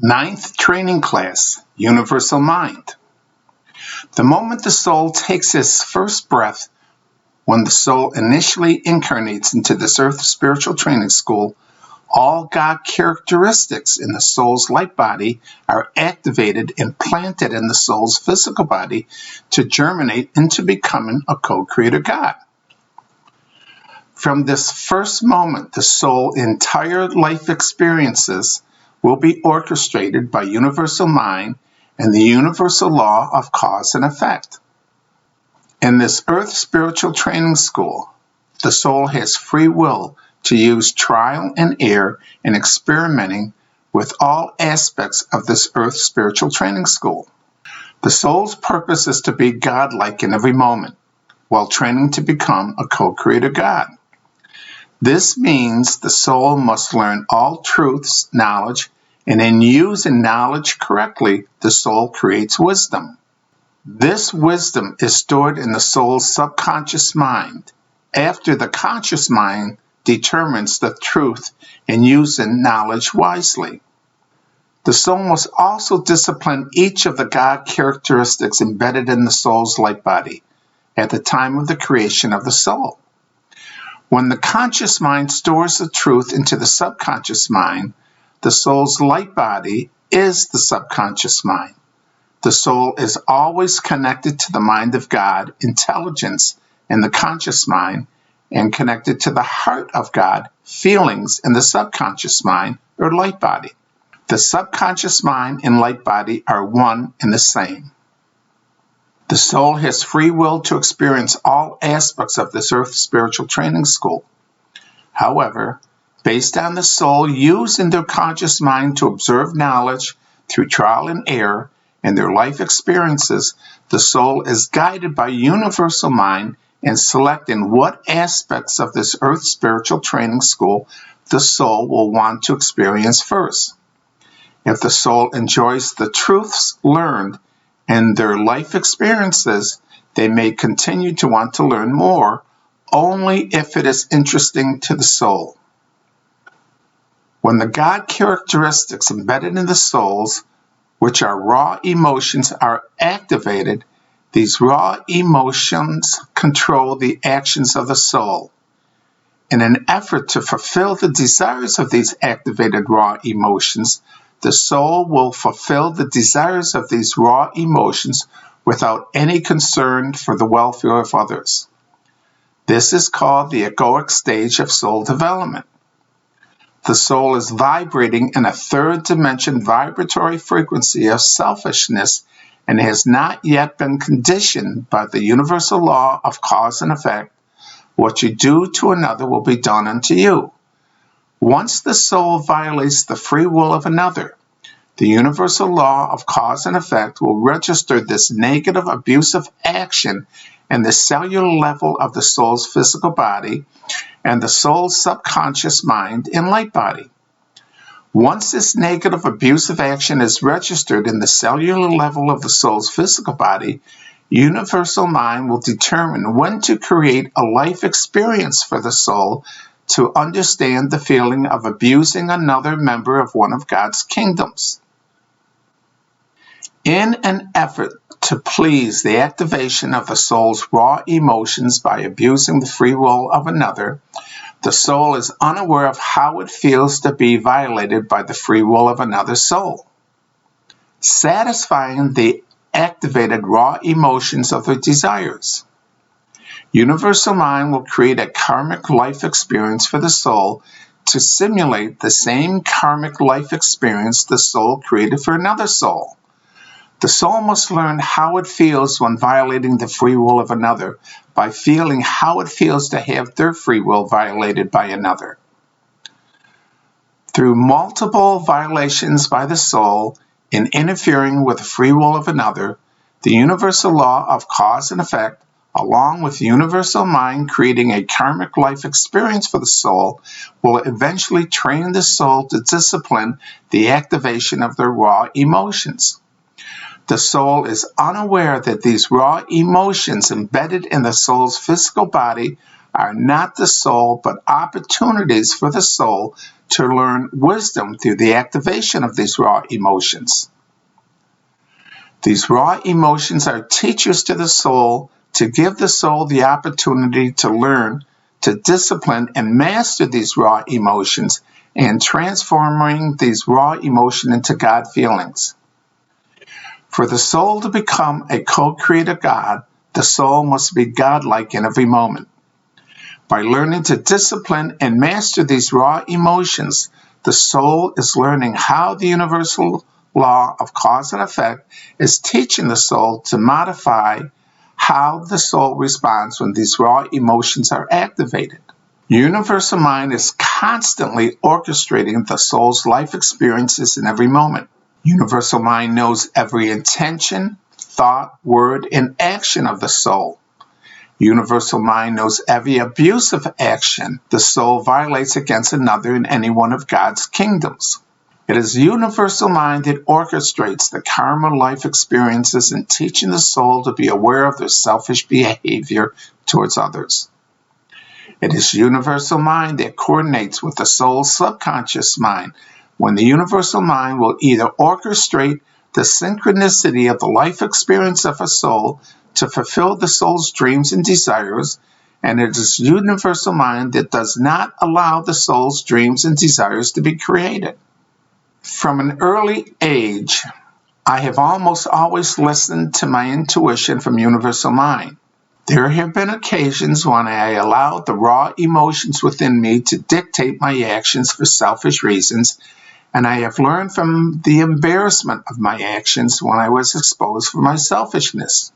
Ninth training class, Universal Mind. The moment the soul takes its first breath, when the soul initially incarnates into this earth spiritual training school, all God characteristics in the soul's light body are activated and planted in the soul's physical body to germinate into becoming a co-creator God. From this first moment, the soul's entire life experiences will be orchestrated by universal mind and the universal law of cause and effect. In this earth spiritual training school, the soul has free will to use trial and error in experimenting with all aspects of this earth spiritual training school. The soul's purpose is to be godlike in every moment, while training to become a co-creator God. This means the soul must learn all truths, knowledge, and in using knowledge correctly, the soul creates wisdom. This wisdom is stored in the soul's subconscious mind after the conscious mind determines the truth and using knowledge wisely. The soul must also discipline each of the God characteristics embedded in the soul's light body at the time of the creation of the soul. When the conscious mind stores the truth into the subconscious mind, the soul's light body is the subconscious mind. The soul is always connected to the mind of God, intelligence, in the conscious mind, and connected to the heart of God, feelings, in the subconscious mind, or light body. The subconscious mind and light body are one and the same. The soul has free will to experience all aspects of this earth spiritual training school. However, based on the soul using their conscious mind to observe knowledge through trial and error in their life experiences, the soul is guided by universal mind in selecting what aspects of this earth spiritual training school the soul will want to experience first. If the soul enjoys the truths learned in their life experiences, they may continue to want to learn more, only if it is interesting to the soul. When the God characteristics embedded in the souls, which are raw emotions, are activated, these raw emotions control the actions of the soul. In an effort to fulfill the desires of these activated raw emotions, the soul will fulfill the desires of these raw emotions without any concern for the welfare of others. This is called the egoic stage of soul development. The soul is vibrating in a third dimension vibratory frequency of selfishness and has not yet been conditioned by the universal law of cause and effect. What you do to another will be done unto you. Once the soul violates the free will of another, the universal law of cause and effect will register this negative abusive action in the cellular level of the soul's physical body and the soul's subconscious mind and light body. Once this negative abusive action is registered in the cellular level of the soul's physical body, universal mind will determine when to create a life experience for the soul to understand the feeling of abusing another member of one of God's kingdoms. In an effort to please the activation of the soul's raw emotions by abusing the free will of another, the soul is unaware of how it feels to be violated by the free will of another soul. Satisfying the activated raw emotions of their desires. Universal mind will create a karmic life experience for the soul to simulate the same karmic life experience the soul created for another soul. The soul must learn how it feels when violating the free will of another by feeling how it feels to have their free will violated by another. Through multiple violations by the soul in interfering with the free will of another, the universal law of cause and effect, along with universal mind creating a karmic life experience for the soul, will eventually train the soul to discipline the activation of their raw emotions. The soul is unaware that these raw emotions embedded in the soul's physical body are not the soul, but opportunities for the soul to learn wisdom through the activation of these raw emotions. These raw emotions are teachers to the soul to give the soul the opportunity to learn, to discipline and master these raw emotions, and transforming these raw emotions into God feelings. For the soul to become a co-creator God, the soul must be godlike in every moment. By learning to discipline and master these raw emotions, the soul is learning how the universal law of cause and effect is teaching the soul to modify how the soul responds when these raw emotions are activated. Universal mind is constantly orchestrating the soul's life experiences in every moment. Universal mind knows every intention, thought, word, and action of the soul. Universal mind knows every abusive action the soul violates against another in any one of God's kingdoms. It is universal mind that orchestrates the karma life experiences in teaching the soul to be aware of their selfish behavior towards others. It is universal mind that coordinates with the soul's subconscious mind, when the universal mind will either orchestrate the synchronicity of the life experience of a soul to fulfill the soul's dreams and desires, and it is universal mind that does not allow the soul's dreams and desires to be created. From an early age, I have almost always listened to my intuition from universal mind. There have been occasions when I allowed the raw emotions within me to dictate my actions for selfish reasons, and I have learned from the embarrassment of my actions when I was exposed for my selfishness.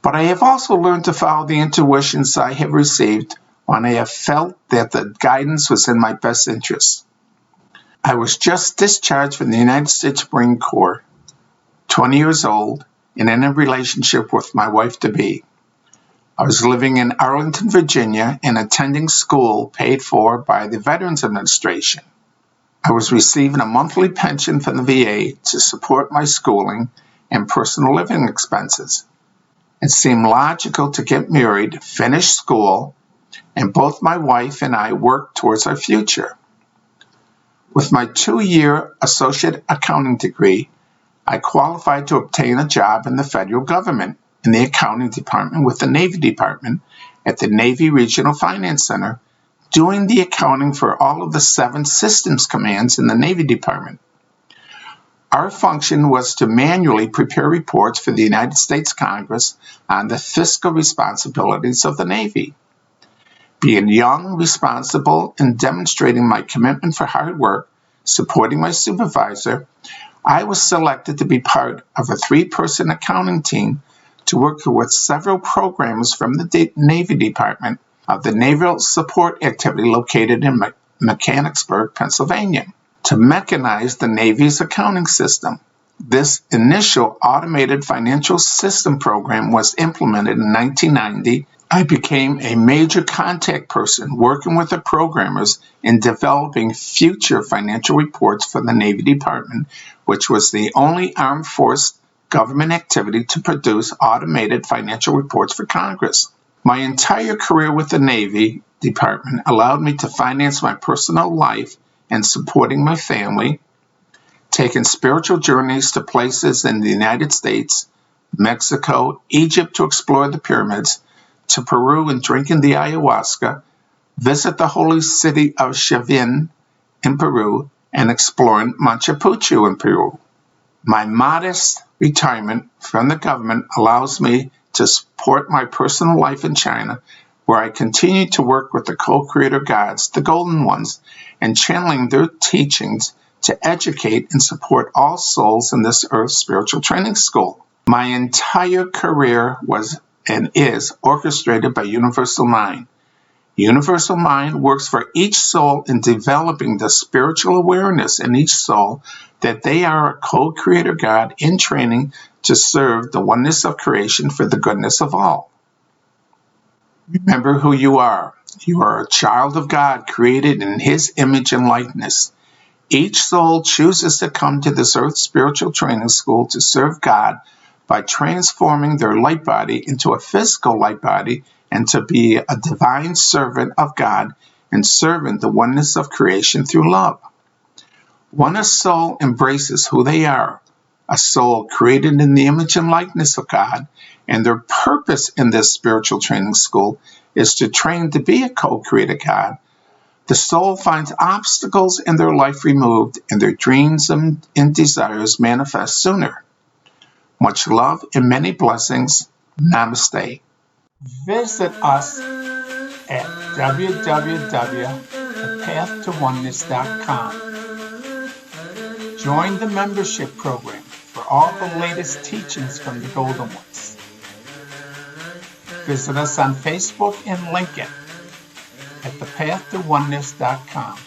But I have also learned to follow the intuitions I have received when I have felt that the guidance was in my best interest. I was just discharged from the United States Marine Corps, 20 years old, and in a relationship with my wife-to-be. I was living in Arlington, Virginia, and attending school paid for by the Veterans Administration. I was receiving a monthly pension from the VA to support my schooling and personal living expenses. It seemed logical to get married, finish school, and both my wife and I worked towards our future. With my 2-year associate accounting degree, I qualified to obtain a job in the federal government in the accounting department with the Navy Department at the Navy Regional Finance Center, doing the accounting for all of the 7 systems commands in the Navy Department. Our function was to manually prepare reports for the United States Congress on the fiscal responsibilities of the Navy. Being young, responsible, and demonstrating my commitment for hard work, supporting my supervisor, I was selected to be part of a 3-person accounting team to work with several programs from the Navy Department of the Naval Support Activity located in Mechanicsburg, Pennsylvania, to mechanize the Navy's accounting system. This initial automated financial system program was implemented in 1990. I became a major contact person working with the programmers in developing future financial reports for the Navy Department, which was the only armed force government activity to produce automated financial reports for Congress. My entire career with the Navy Department allowed me to finance my personal life and supporting my family, taking spiritual journeys to places in the United States, Mexico, Egypt to explore the pyramids, to Peru and drinking the ayahuasca, visit the holy city of Chavin in Peru, and exploring Machu Picchu in Peru. My modest retirement from the government allows me to support my personal life in China, where I continue to work with the co-creator gods, the Golden Ones, and channeling their teachings to educate and support all souls in this Earth spiritual training school. My entire career was and is orchestrated by Universal Mind. Universal Mind works for each soul in developing the spiritual awareness in each soul that they are a co-creator God in training to serve the oneness of creation for the goodness of all. Remember who you are. You are a child of God created in His image and likeness. Each soul chooses to come to this Earth spiritual training school to serve God by transforming their light body into a physical light body and to be a divine servant of God and serving the oneness of creation through love. When a soul embraces who they are, a soul created in the image and likeness of God, and their purpose in this spiritual training school is to train to be a co-creator God, the soul finds obstacles in their life removed and their dreams and desires manifest sooner. Much love and many blessings. Namaste. Visit us at www.thepathtowoneness.com. Join the membership program for all the latest teachings from the Golden Ones. Visit us on Facebook and LinkedIn at thepathtowoneness.com.